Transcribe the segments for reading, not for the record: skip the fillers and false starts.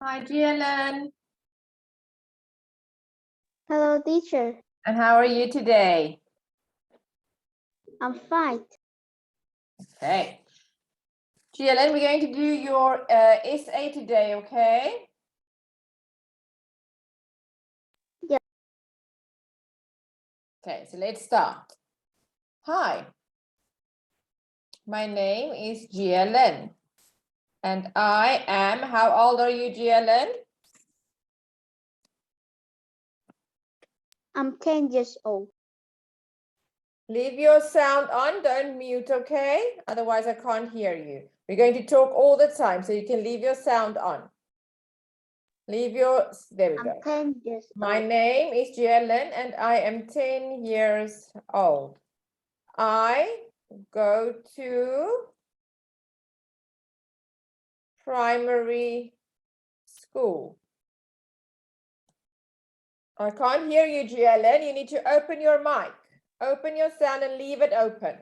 Hi, Jielen. Hello, teacher. And how are you today? I'm fine. Okay. Jielen, we're going to do your essay today, okay? Yeah. Okay, so let's start. Hi. My name is Jielen. And I am, how old are you, Jielen? I'm 10 years old. Leave your sound on, don't mute, okay? Otherwise I can't hear you. We're going to talk all the time, so you can leave your sound on. There we I'm go. 10 years My old. name is Jielen and I am 10 years old. I go to primary school. I can't hear you, Jielen. You need to open your mic. Open your sound and leave it open.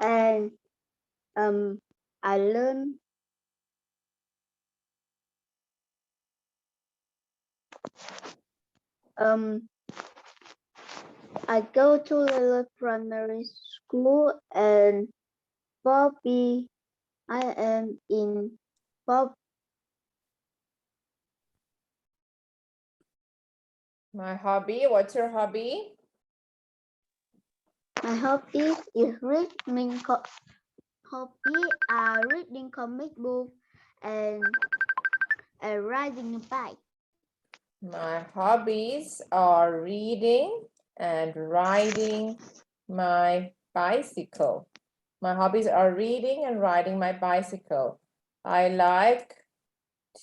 And I learn I go to the primary school and Bobby I am in Bob My hobby, what's your hobby? my hobby is reading comic book and riding a bike. My hobbies are reading and riding my bicycle. My hobbies are reading and riding my bicycle. I like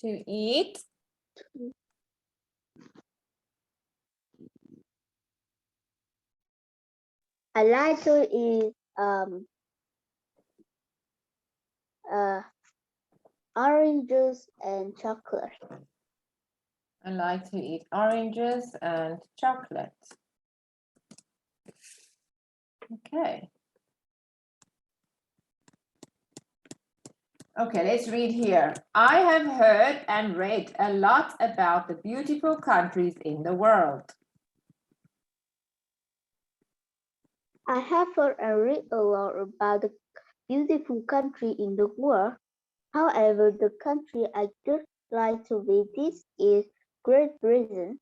to eat. I like to eat oranges and chocolate. I like to eat oranges and chocolate. Okay. Okay, let's read here. I have heard and read a lot about the beautiful countries in the world. I have heard and read a lot about the beautiful country in the world. However, the country I would like to visit is Great Britain.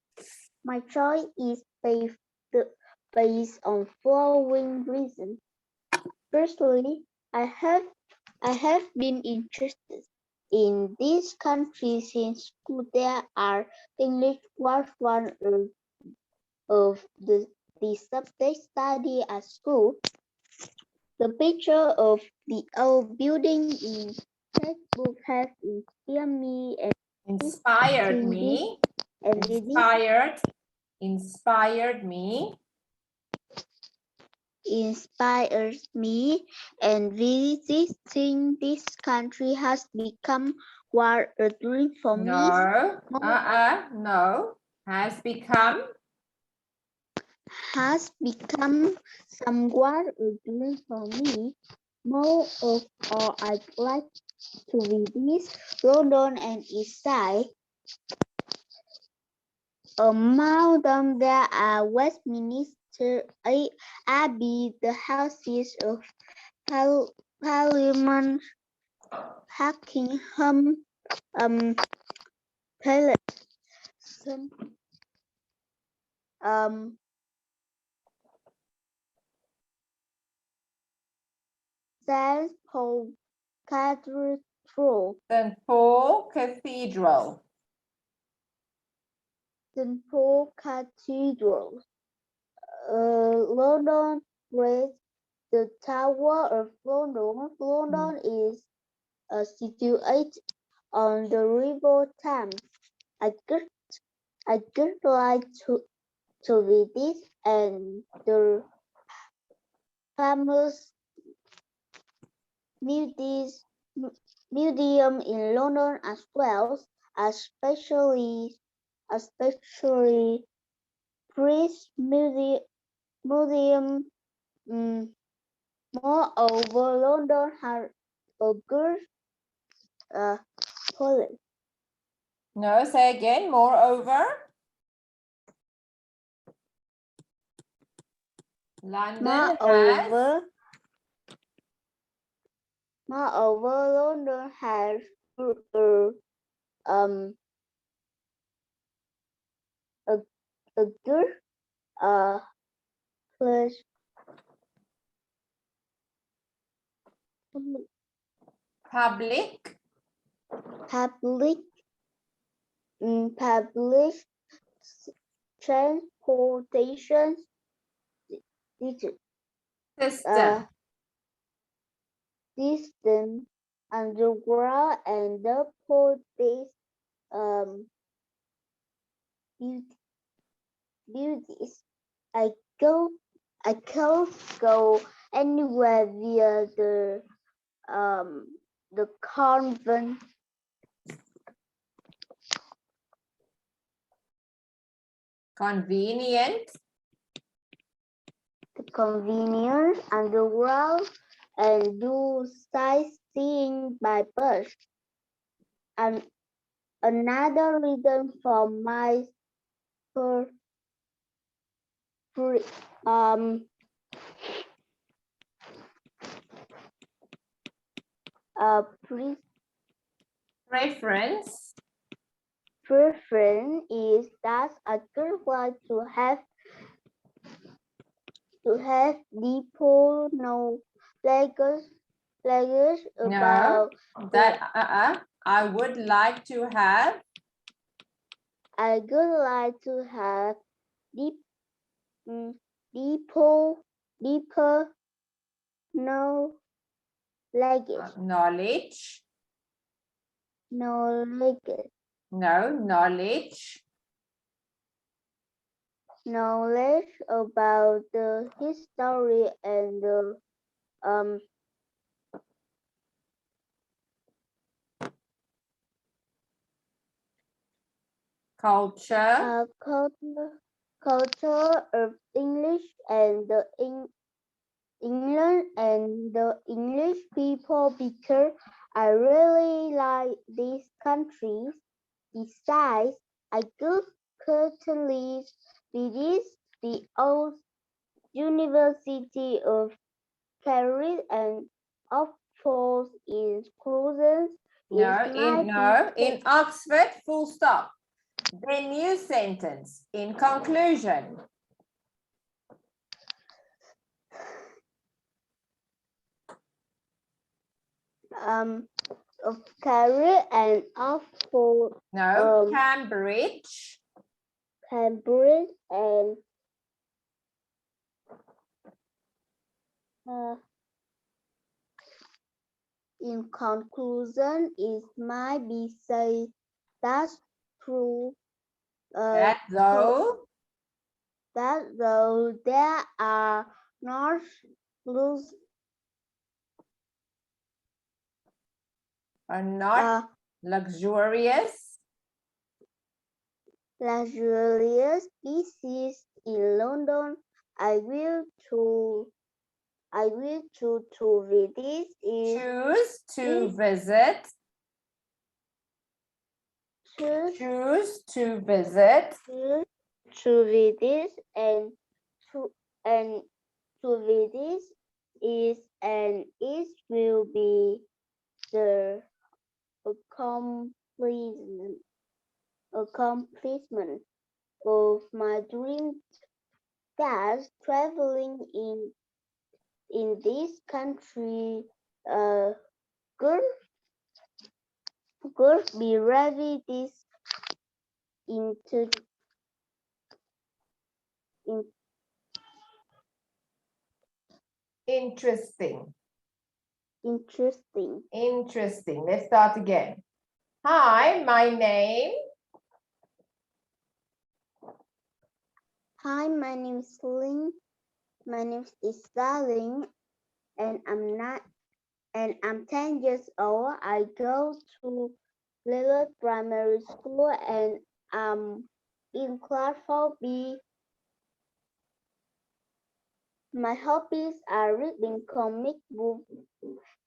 My choice is based on following reasons. Firstly, I have been interested in this country since there are English was one of the subject study at school. The picture of the old building in textbook has inspired me and Inspired in this me. and Inspired me. inspires me, and visiting this country has become what a dream for me. No. Has become somewhat a dream for me. More of all, I'd like to visit London and its side. Among them there are Westminster Abbey, the houses of Parliament, Buckingham Palace, St. Paul Cathedral, St. Paul Cathedral. St. Paul Cathedral, London Bridge, the Tower of London. London is situated on the River Thames. I could like to visit and the famous museum in London as well, especially British Museum. Moreover, London has a good Poland. No, say again, moreover. London has. Moreover, London has um a good place Public public public transportation system. system underground and the port-based beauties. I can't go anywhere via the convent. Convenient. The convenience underground and do sightseeing by bus. And another reason for my per, pre, pre, Preference. preference is that I would like to have deeper knowledge about that I would like to have. I would like to have deeper knowledge. Knowledge. Knowledge. No, knowledge. Knowledge about the history and the Culture. Culture of English and the England and the English people because I really like these countries. Besides, I could certainly visit the old University of Paris and of course in Cruises. In Oxford, full stop. The new sentence, in conclusion. Of Paris and Oxford. No, Cambridge. Cambridge and in conclusion, it might be said that's true. That though there are not are not luxurious species in London, I will choose to visit is choose to visit choose to visit to visit and to visit is and it will be the accomplishment of my dream that traveling in this country could be really this into interesting. interesting. Let's start again. Hi, my name is Lynn. My name is Darling, and I'm 10 years old. I go to Little Primary School, and I'm in class 4B. My hobbies are reading comic books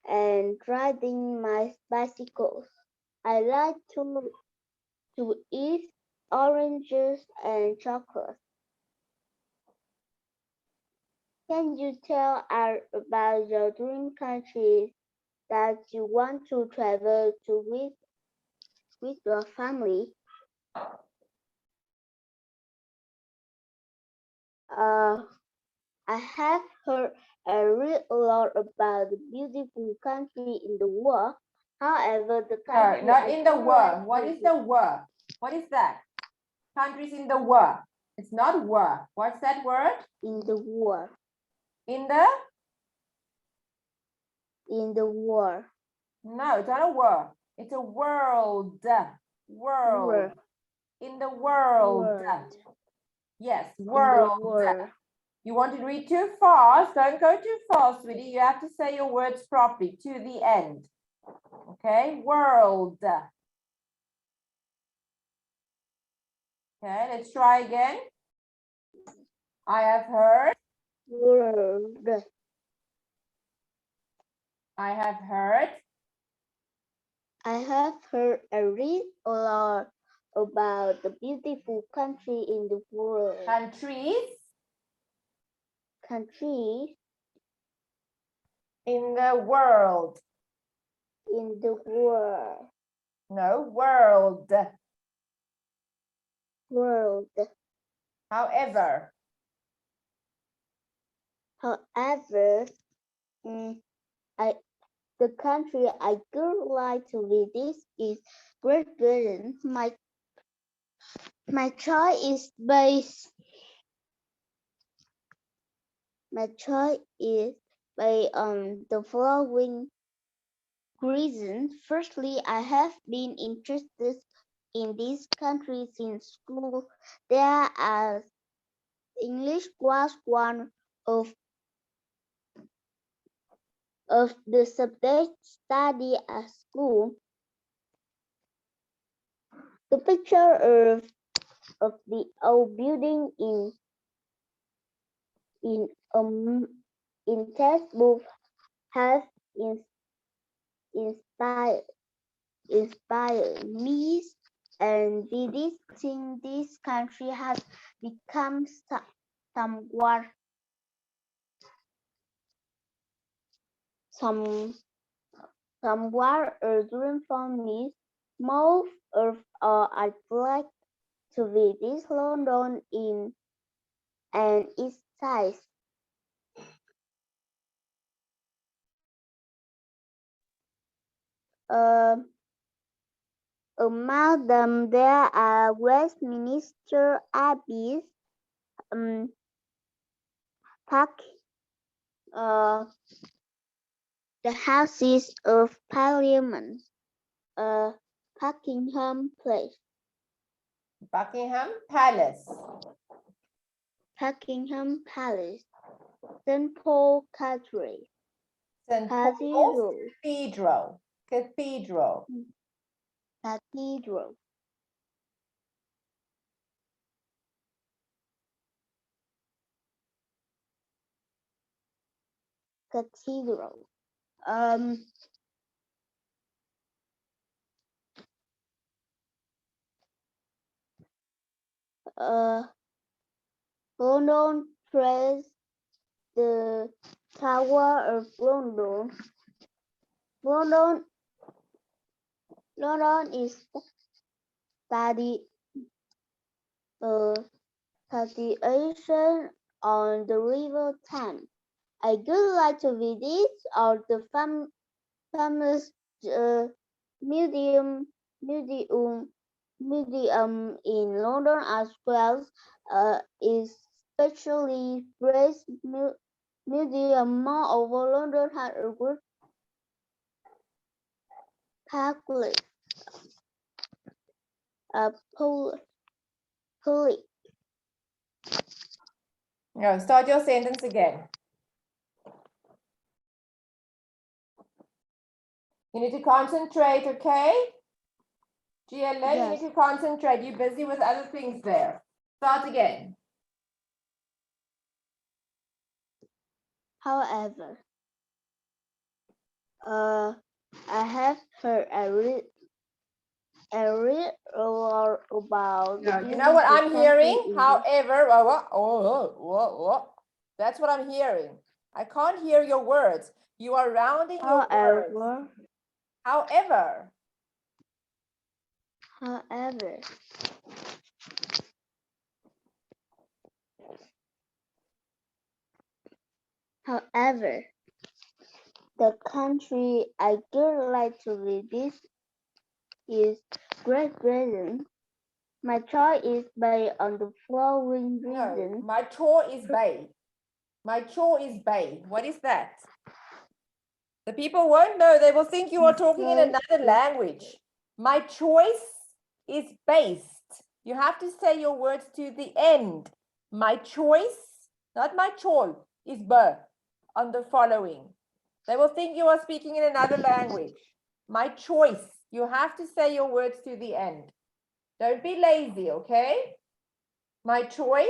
and riding my bicycles. I like to eat oranges and chocolate. Can you tell us about your dream countries that you want to travel to with your family? I have heard a read a lot about the beautiful country in the world. However, the No, country not I in the do world. like What to is the word? What is that? Countries in the world. It's not word. What's that word? in the world. In the? In the world. No, it's not a word. It's a world. World. World. In the world. World. Yes, In the world. world. You want to read too fast? Don't go too fast, sweetie. You have to say your words properly to the end. Okay, world. Okay, let's try again. I have heard. World. I have heard. I have heard and read a lot about the beautiful country in the world. Countries Country in the world. in the world. No, world. World. However, However, the country I would like to visit is Great Britain. My choice is based. My choice is based on the following reasons. Firstly, I have been interested in this country since school. There, as English was one of the subjects studied at school. The picture of the old building in um in textbook has inspired inspired me, and visiting this country has become somewhat some somewhat a dream for me. Most of all, I'd like to visit London in and its size. Among them, there are Westminster Abbey, Park, uh, the Houses of Parliament, uh, Buckingham Place, Buckingham Palace. Buckingham Palace, St. Paul Cathedral, St. Paul's Cathedral, Cathedral. Cathedral. Cathedral, Cathedral. Uh, London Press, the Tower of London. London is studied situation on the River Thames. I would like to visit all the famous uh, museum museum in London as well, especially British Museum. Moreover, London has a good public police. No, start your sentence again. You need to concentrate, okay? GLN, Yes. you need to concentrate. You're busy with other things there. Start again. However, I have heard read a lot about the You know what beautiful I'm hearing? country in the- However, that's what I'm hearing. I can't hear your words. You are rounding your words. However, However, however, the country I would like to visit is Great Britain. My choice is based on the following no, reasons. my chore is bay. My chore is bay. What is that? The people won't know. They will think you are talking in another language. My choice is based. You have to say your words to the end. My choice, not my choice, is B on the following. They will think you are speaking in another language. My choice. You have to say your words to the end. Don't be lazy, okay? My choice.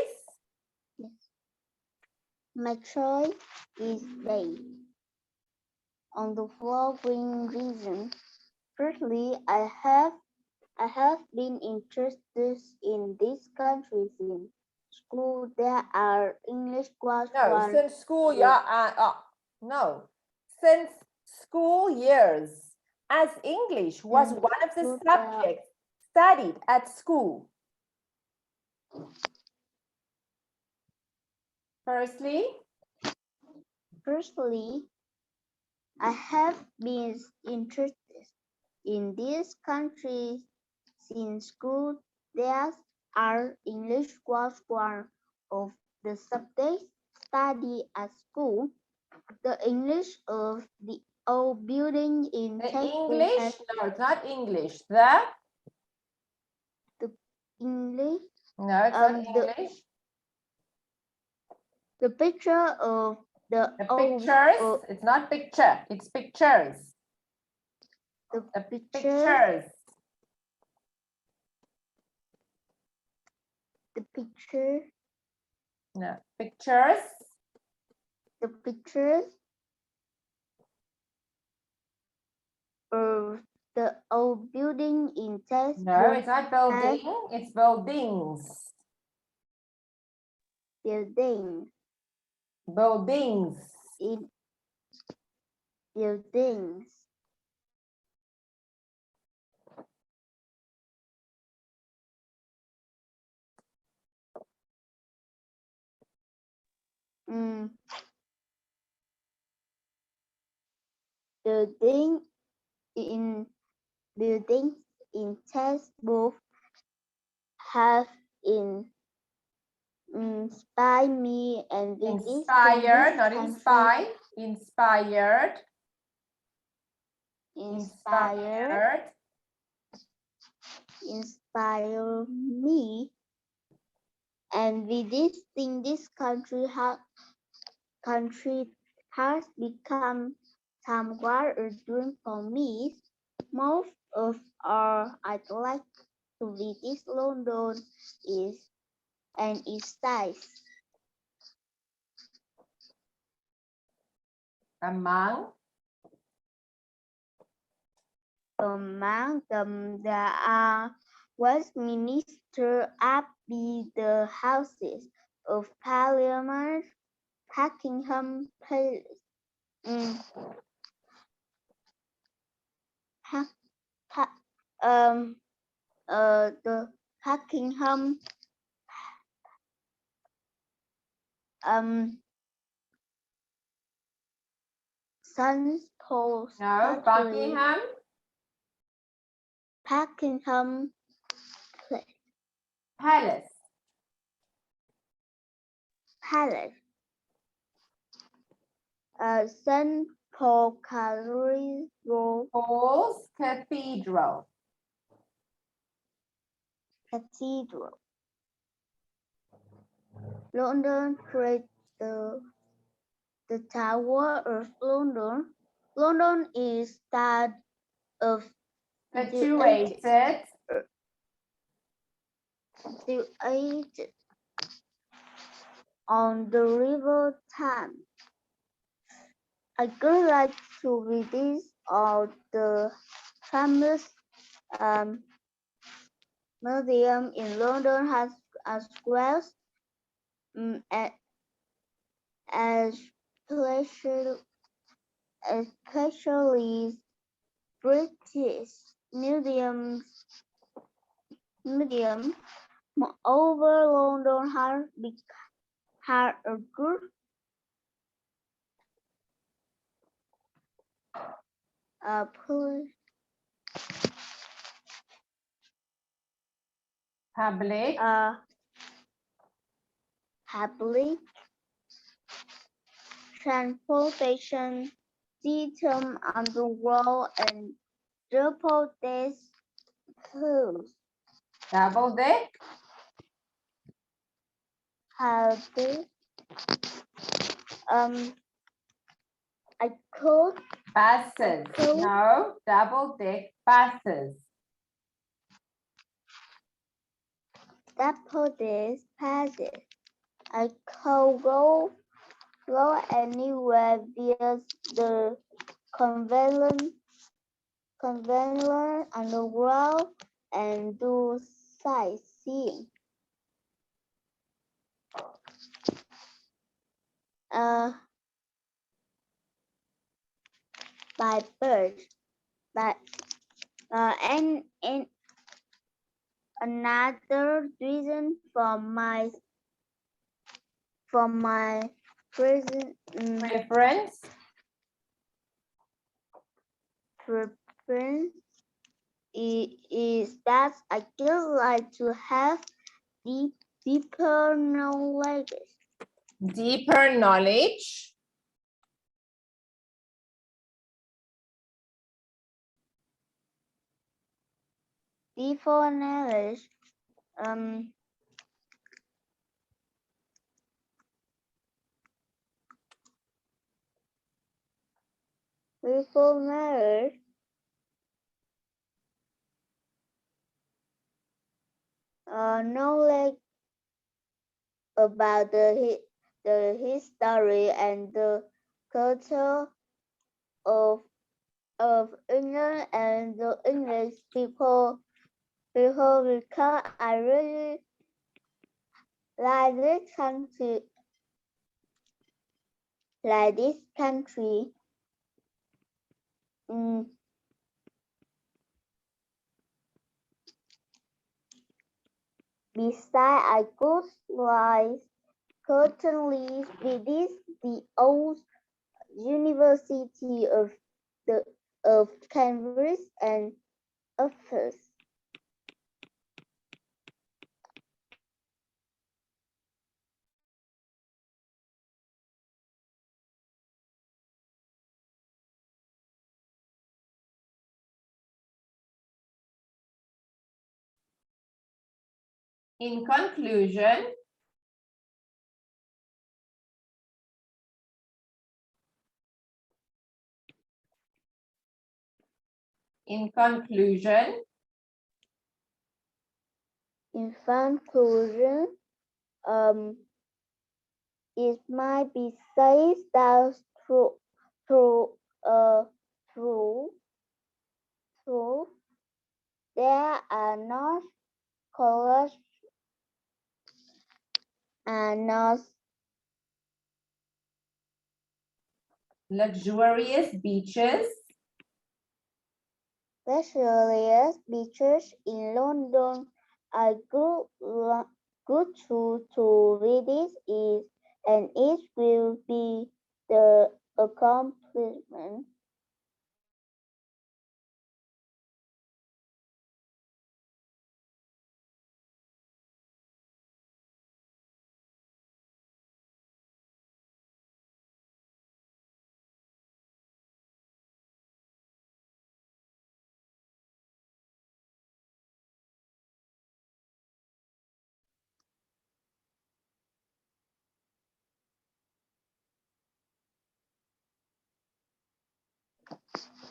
My choice is based on the following reasons. Firstly, I have been interested in this country since school. There are English class No, one. since school, yeah, no. Since school years, as English was Since one of the school, subjects studied at school. Firstly, I have been interested in this country since school. There are English class one of the subjects studied at school. The English of the old building in the textbook English, has no, it's not English. The, English. no, it's not The English. the picture of the The old pictures, it's not picture, it's pictures. the The picture pictures. the picture No, pictures. the pictures of the old building in textbook. No, it's not building, it's buildings. Building Buildings. in buildings. Building in buildings in textbook have inspired me and visit Inspired, not country. inspired. Inspired. Inspire me and visiting this country has become somewhat a dream for me. Most of all, I'd like to visit London and its size. Among them, there are Westminster Abbey, the Houses of Parliament, Buckingham Palace, the Buckingham St. Paul's no, Cathedral, Buckingham Palace, St. Paul Paul's Cathedral. London create the Tower of London. London is that of Situated on the River Thames. I would like to visit all the famous museum in London has as well as especially British museum. Moreover, London had a good public public transportation system underground and double-deck bus. Double-deck? Public I could Buses. No, double-deck buses. double-deck passes. I could go anywhere via the convenient underground and do sightseeing. By bird, but and another reason for my present Preference is that I just like to have deeper knowledge. Deeper knowledge. Deeper knowledge. Deeper knowledge. Knowledge about the history and the culture of England and the English people because I really like this country. Besides, I could certainly visit the old University of Cambridge and Oxford. In conclusion, in conclusion, it might be said that through there are not colors and not luxurious beaches. luxurious beaches in London are good to visit it, and it will be the accomplishment.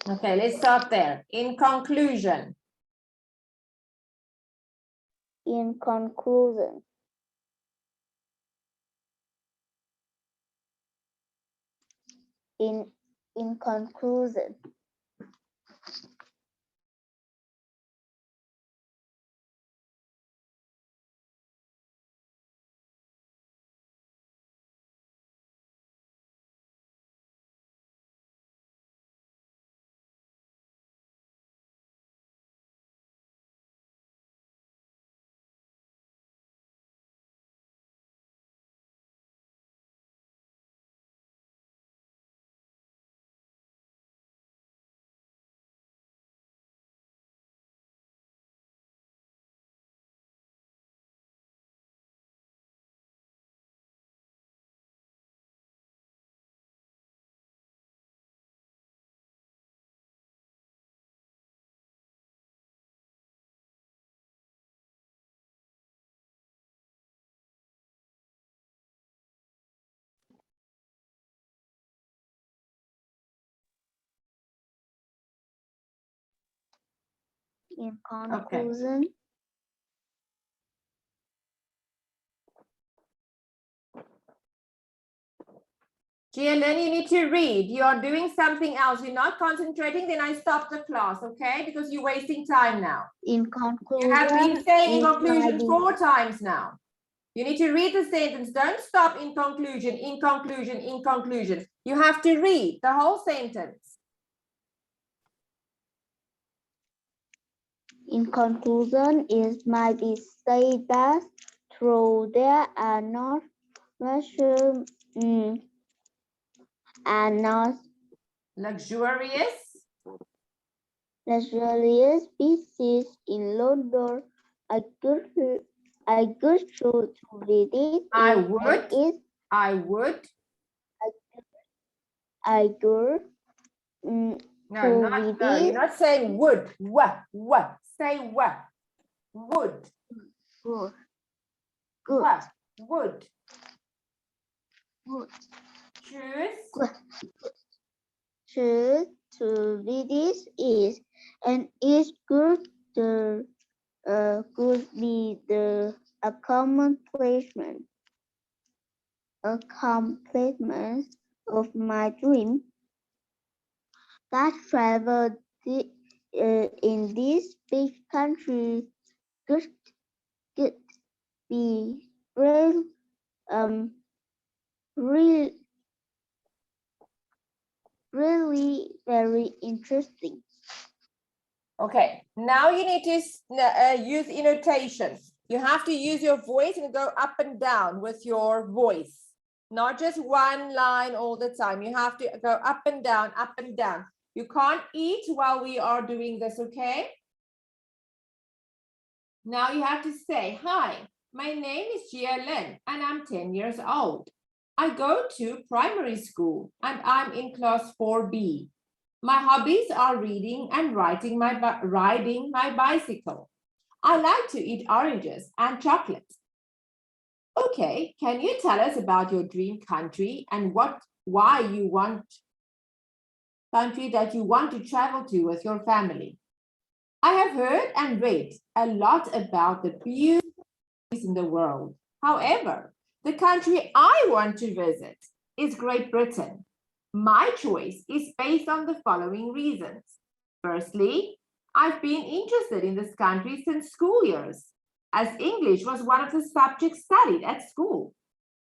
Okay, let's stop there. In conclusion. In conclusion. In conclusion. In conclusion, Jialin, you need to read. You are doing something else. You're not concentrating, then I stop the class, okay? Because you're wasting time now. in conclusion, You have been saying in it conclusion might be 4 times now. You need to read the sentence. Don't stop in conclusion, in conclusion, in conclusion. You have to read the whole sentence. in conclusion, it might be said that though there are not measure and not Luxurious. luxurious species in London, I could show to visit I it would. and it I would. I could No, to not, no, visit you're not saying would. What? Say what? Would. good. What? Would. Good. Choose. Choose to visit is and is good the could be the accomplishment of my dream that travel in this big country could be real real really very interesting. Okay, now you need to use intonation. You have to use your voice and go up and down with your voice, not just one line all the time. You have to go up and down, up and down. You can't eat while we are doing this, okay? Now you have to say, hi, my name is Jia Lin and I'm 10 years old. I go to primary school and I'm in class 4B. My hobbies are reading and riding my bicycle. I like to eat oranges and chocolate. Okay, can you tell us about your dream country and why you want country that you want to travel to with your family? I have heard and read a lot about the beauty in the world. However, the country I want to visit is Great Britain. My choice is based on the following reasons. Firstly, I've been interested in this country since school years, as English was one of the subjects studied at school.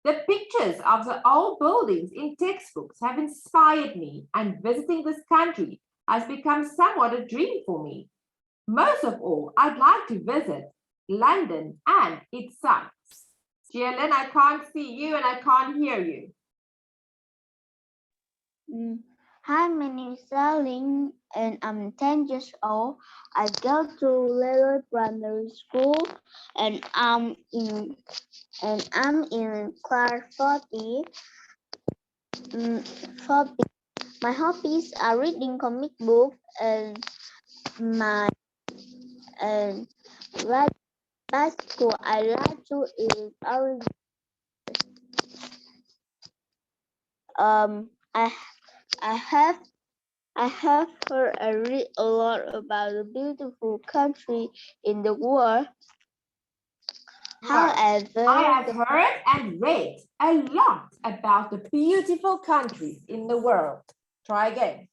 The pictures of the old buildings in textbooks have inspired me, and visiting this country has become somewhat a dream for me. Most of all, I'd like to visit London and its sights. Jialin, I can't see you and I can't hear you. Hi, my name is Darling and I'm 10 years old. I go to Lily Primary School and I'm in class 40. 40. My hobbies are reading comic books and ride bicycle. I like to eat orange. I have heard and read a lot about the beautiful country in the world. However, I have heard and read a lot about the beautiful countries in the world. Try again.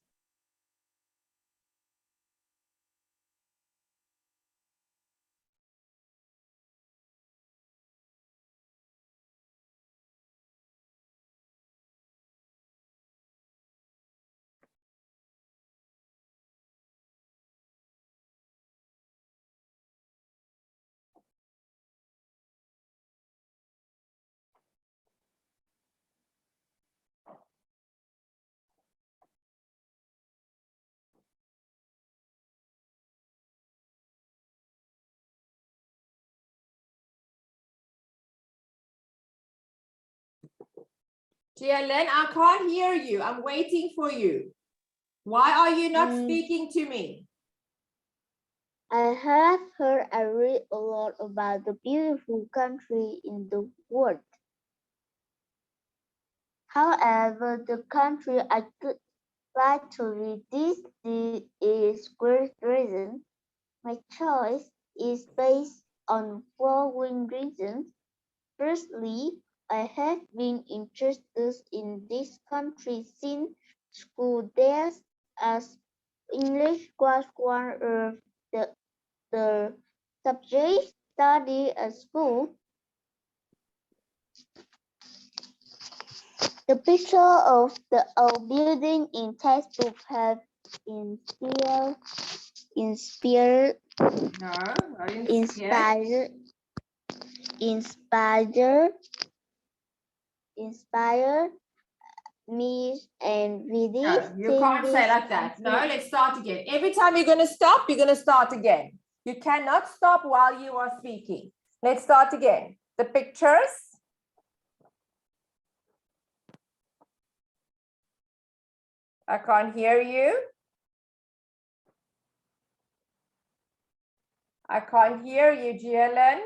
Jialin, I can't hear you. I'm waiting for you. Why are you not speaking to me? I have heard and read a lot about the beautiful country in the world. However, the country I could like to visit is Great Britain. My choice is based on following reasons. Firstly, I have been interested in this country since school days, as English was one of the subjects studied at school. The picture of the old building in textbook have inspired me, and with this No, you can't say like that. No, let's start again. Every time you're going to stop, you're going to start again. You cannot stop while you are speaking. Let's start again. The pictures. I can't hear you. I can't hear you, Jielen.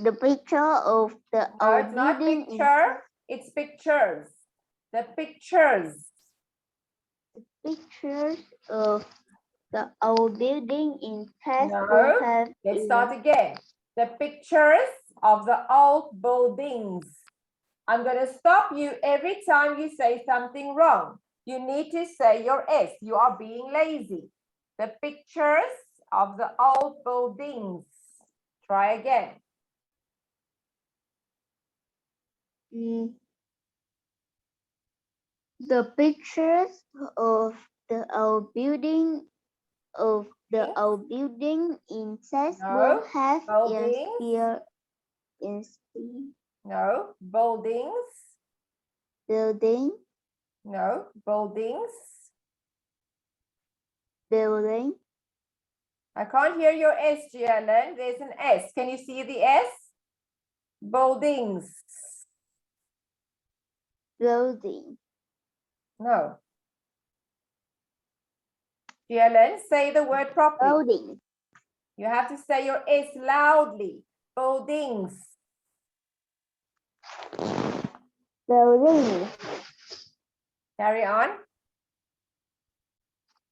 The picture of the No, old it's not building picture. It's pictures. The pictures. pictures of the old building in textbook No, have let's start again. The pictures of the old buildings. I'm going to stop you every time you say something wrong. You need to say your S. You are being lazy. The pictures of the old buildings. Try again. The pictures of the old building in textbook have inspired No, buildings. building No, buildings. building I can't hear your S, Gielen. There's an S. Can you see the S? Buildings. building. No. Gielen, say the word properly. Building. You have to say your S loudly. Buildings. Building. Carry on.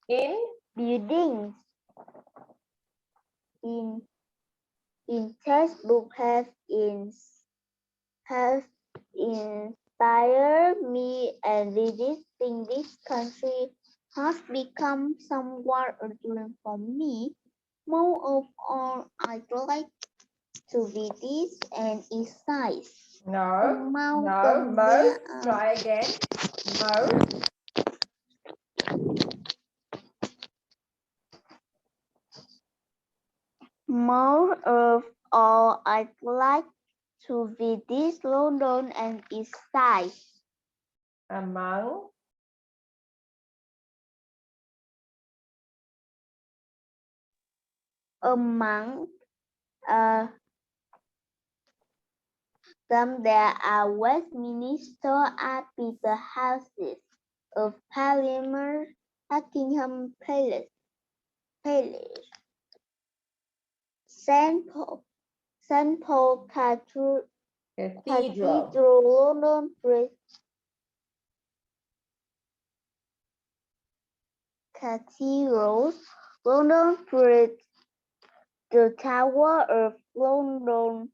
In. Buildings. In textbook have inspired me, and visiting this country has become somewhat a dream for me. More of all, I'd like to visit and excite. No, no, most. Try again. Most. More of all, I'd like to visit London and its sights. Among. Among them there are Westminster Abbey, the houses of Parliament, Buckingham Palace, St. Paul Cathedral, London Bridge, Cathedrals, London Bridge, the Tower of London.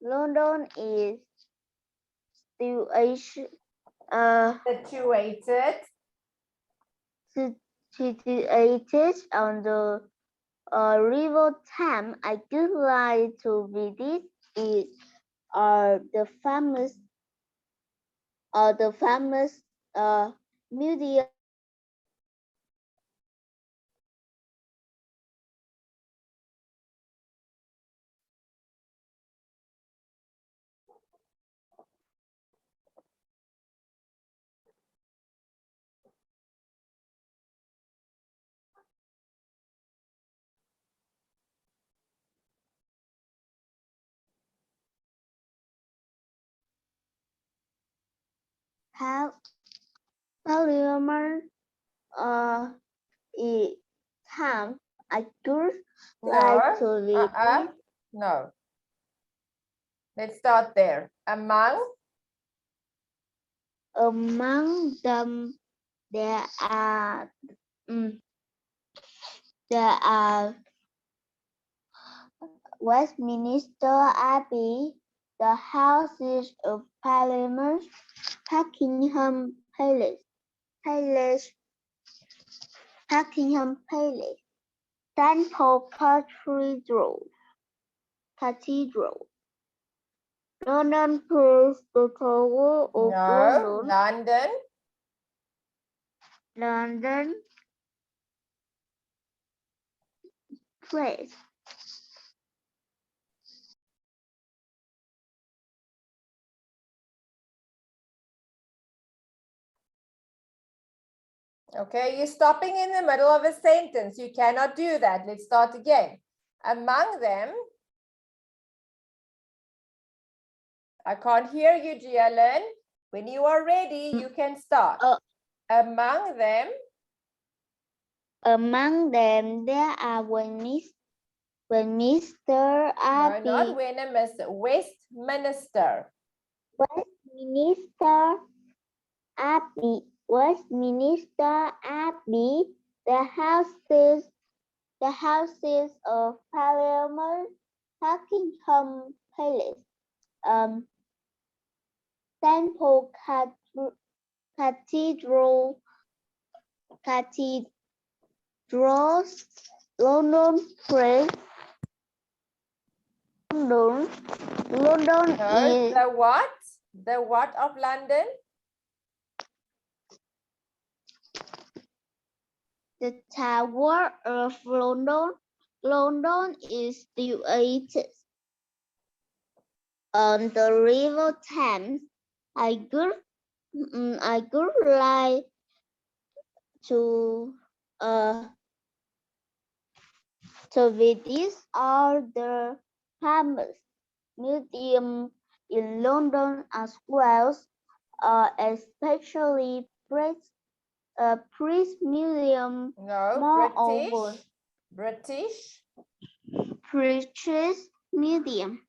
London is situated on the River Thames. I would like to visit it. The famous museum. Parliament it time I would like to visit. No. Let's start there. Among them there are There are Westminster Abbey, the Houses of Parliament, Buckingham Buckingham Palace, St. Paul Cathedral, London Place, the Tower of No, London, London. London Place. Okay, you're stopping in the middle of a sentence. You cannot do that. Let's start again. Among them, I can't hear you, Jialin. When you are ready, you can start. Among them, There are Westminster Abbey, no, not Westminster, Westminster. Westminster Abbey, the Houses of Parliament, Buckingham Palace, St. Paul Cathedral, Cathedrals, London Place, London No, is the what? The what of London? the Tower of London. London is situated on the River Thames. I would like to visit all the famous museums in London as well, especially Priest Museum. No, Moreover, British. British Museum.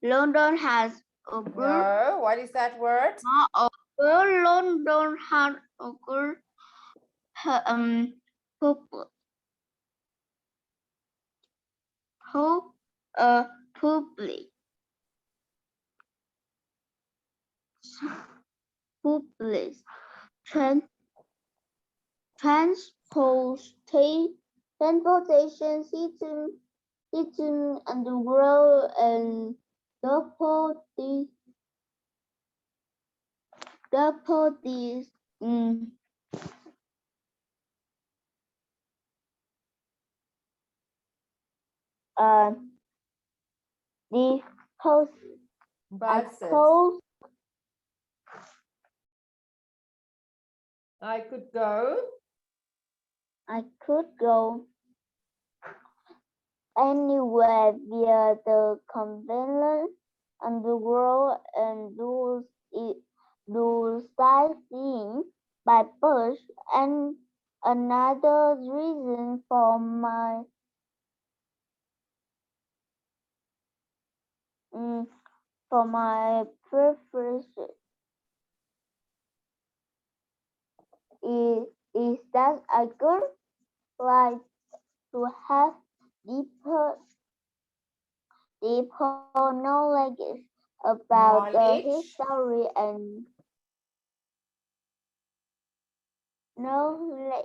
London has a good. No, what is that word? Moreover, London has a good public transportation system underground and depots Buses. I could go anywhere via the convenient underground and do sightseeing by bus. And another reason for my preference is that I would like to have deeper knowledge about the history and knowledge.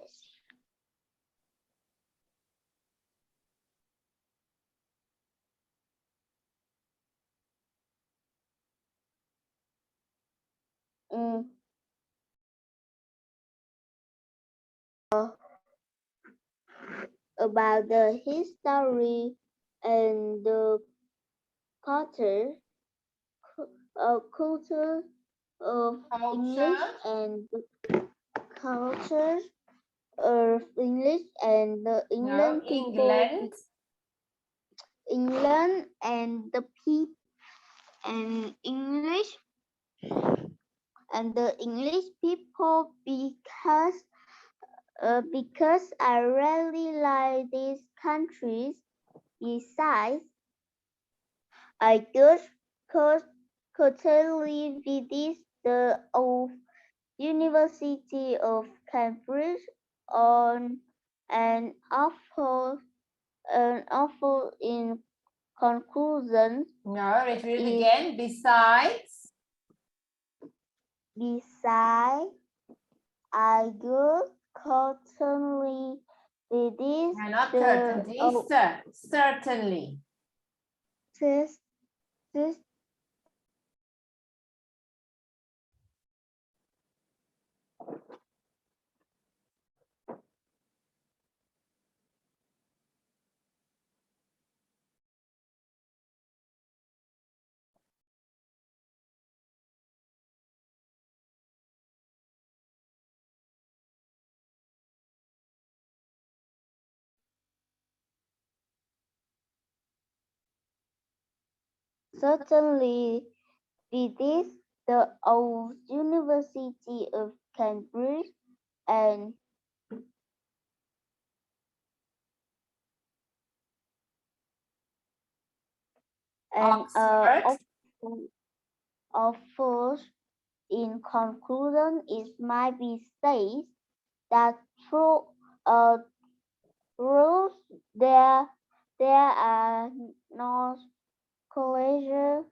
About the history and the culture of English and the culture of English and the England people. England and the people and English and the English people because I really like these countries. Besides, I could totally visit the old University of Cambridge on an awful in conclusion. No, let's read it again. Besides, I would certainly visit not the certainly. this certainly visit the old University of Cambridge and Oxford. Oxford. In conclusion, it might be said that through rules there are no colleges.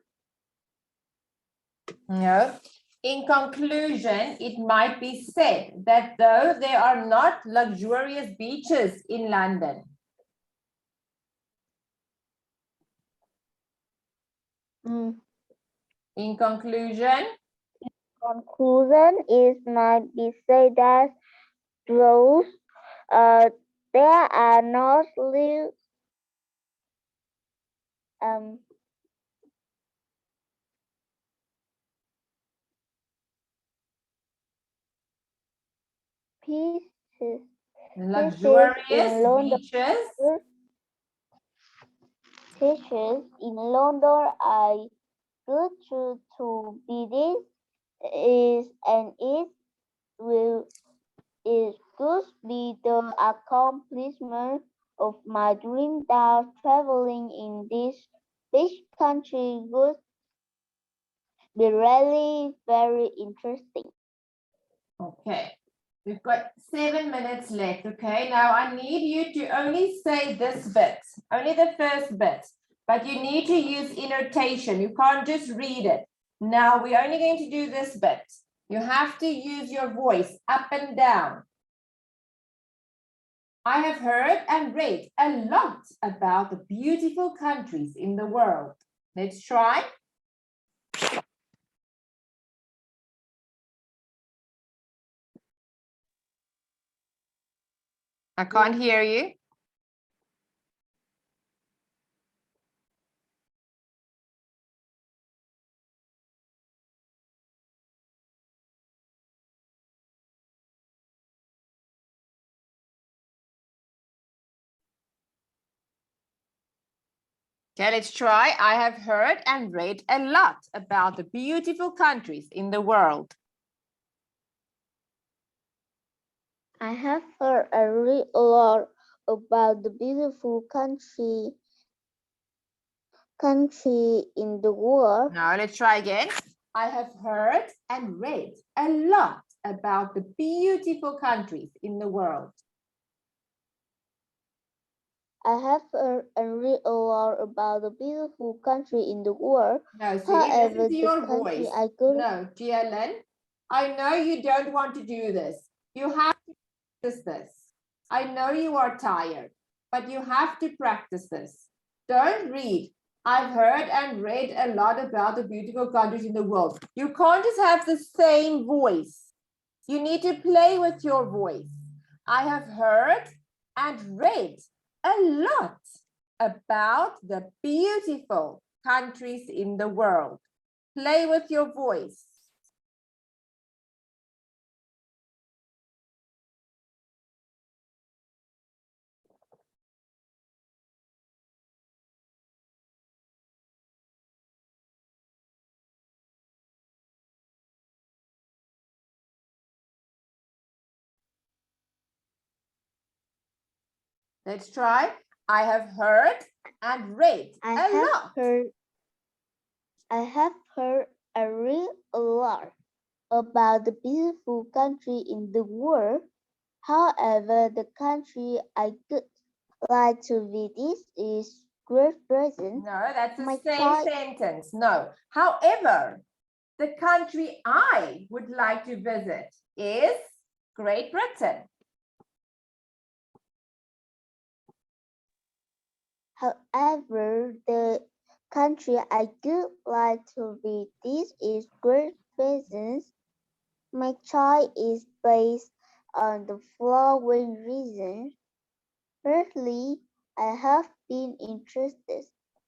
No. In conclusion, it might be said that though there are not luxurious beaches in London, in conclusion, it might be said that those there are not pieces luxurious in London. beaches. Teachers in London I go to visit is and it could be the accomplishment of my dream that traveling in this big country would be really very interesting. Okay, we've got 7 minutes left. Okay, now I need you to only say this bit, only the first bit, but you need to use annotation. You can't just read it. Now we're only going to do this bit. You have to use your voice up and down. I have heard and read a lot about the beautiful countries in the world. Let's try. I can't hear you. Okay, let's try. I have heard and read a lot about the beautiful countries in the world. I have heard and read a lot about the beautiful country in the world. Now let's try again. I have heard and read a lot about the beautiful countries in the world. I have heard and read a lot about the beautiful country in the world. No, so listen to your voice. No, dear Lynn, I know you don't want to do this. You have to practice this. I know you are tired, but you have to practice this. Don't read. I've heard and read a lot about the beautiful countries in the world. You can't just have the same voice. You need to play with your voice. I have heard and read a lot about the beautiful countries in the world. Play with your voice. Let's try. I have heard and read a lot. I have heard and read a lot about the beautiful country in the world. However, the country I could like to visit is Great Britain. No, that's the My same choice. sentence. No. However, the country I would like to visit is Great Britain. However, the country I would like to visit is Great Britain. My choice is based on the following reasons. Firstly, I have been interested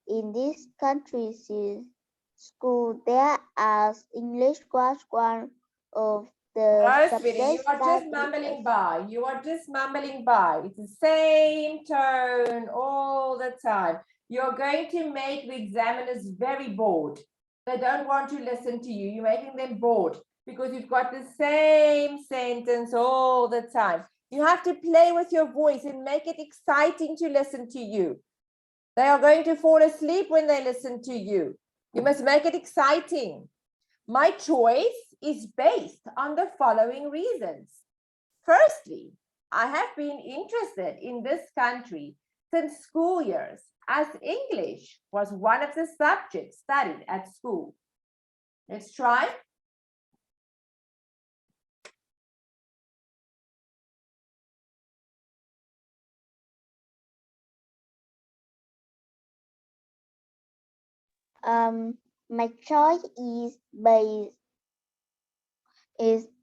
in this country since school. There as English was one of the No, sweetie, you subjects are just studied mumbling by. You are just mumbling by. It's the same tone all the time. You're going to make the examiners very bored. They don't want to listen to you. You're making them bored because you've got the same sentence all the time. You have to play with your voice and make it exciting to listen to you. They are going to fall asleep when they listen to you. You must make it exciting. My choice is based on the following reasons. Firstly, I have been interested in this country since school years, as English was one of the subjects studied at school. Let's try. My choice is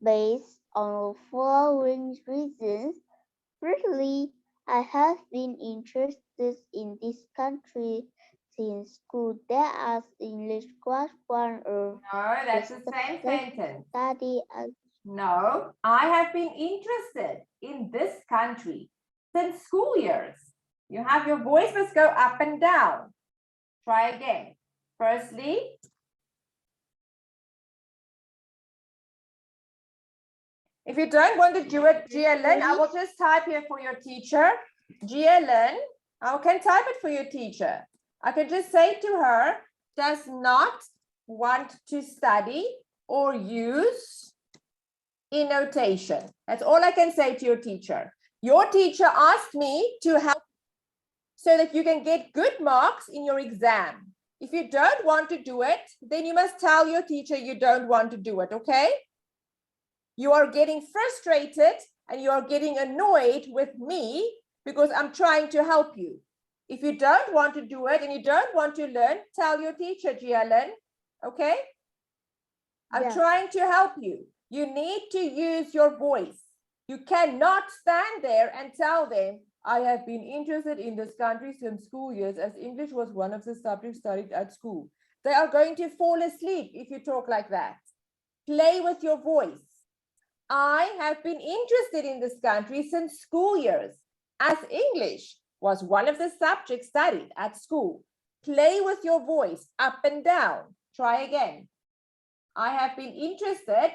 based on the following reasons. Firstly, I have been interested in this country since school. There as English was one of No, that's the same sentence. No, I have been interested in this country since school years. You have your voice must go up and down. Try again. Firstly, if you don't want to do it, GLN, I will just type here for your teacher. GLN, I can type it for your teacher. I can just say to her, does not want to study or use annotation. That's all I can say to your teacher. Your teacher asked me to help so that you can get good marks in your exam. If you don't want to do it, then you must tell your teacher you don't want to do it, okay? You are getting frustrated and you are getting annoyed with me because I'm trying to help you. If you don't want to do it and you don't want to learn, tell your teacher, Jialin, okay? I'm trying to help you. You need to use your voice. You cannot stand there and tell them, I have been interested in this country since school years as English was one of the subjects studied at school. They are going to fall asleep if you talk like that. Play with your voice. I have been interested in this country since school years as English was one of the subjects studied at school. Play with your voice up and down. Try again. I have been interested.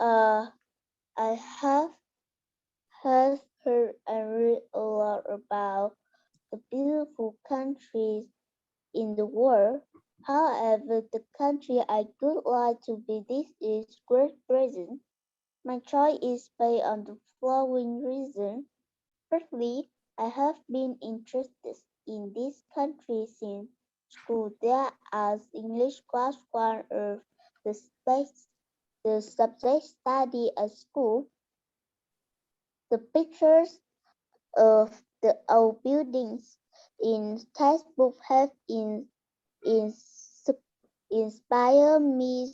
I have heard and read a lot about the beautiful countries in the world. However, the country I would like to visit is Great Britain. My choice is based on the following reasons. Firstly, I have been interested in this country since school. There as English was one of the subjects studied at school. The pictures of the old buildings in textbook have inspired me,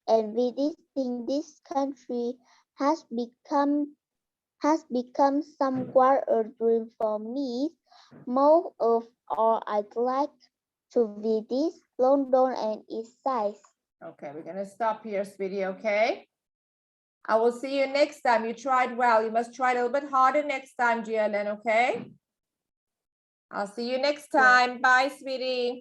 and visiting this country has become somewhat a dream for me. Most of all, I'd like to visit London and its sights. Okay, we're going to stop here, sweetie, okay? I will see you next time. You tried well. You must try a little bit harder next time, GLN, okay? I'll see you next time. Bye, sweetie.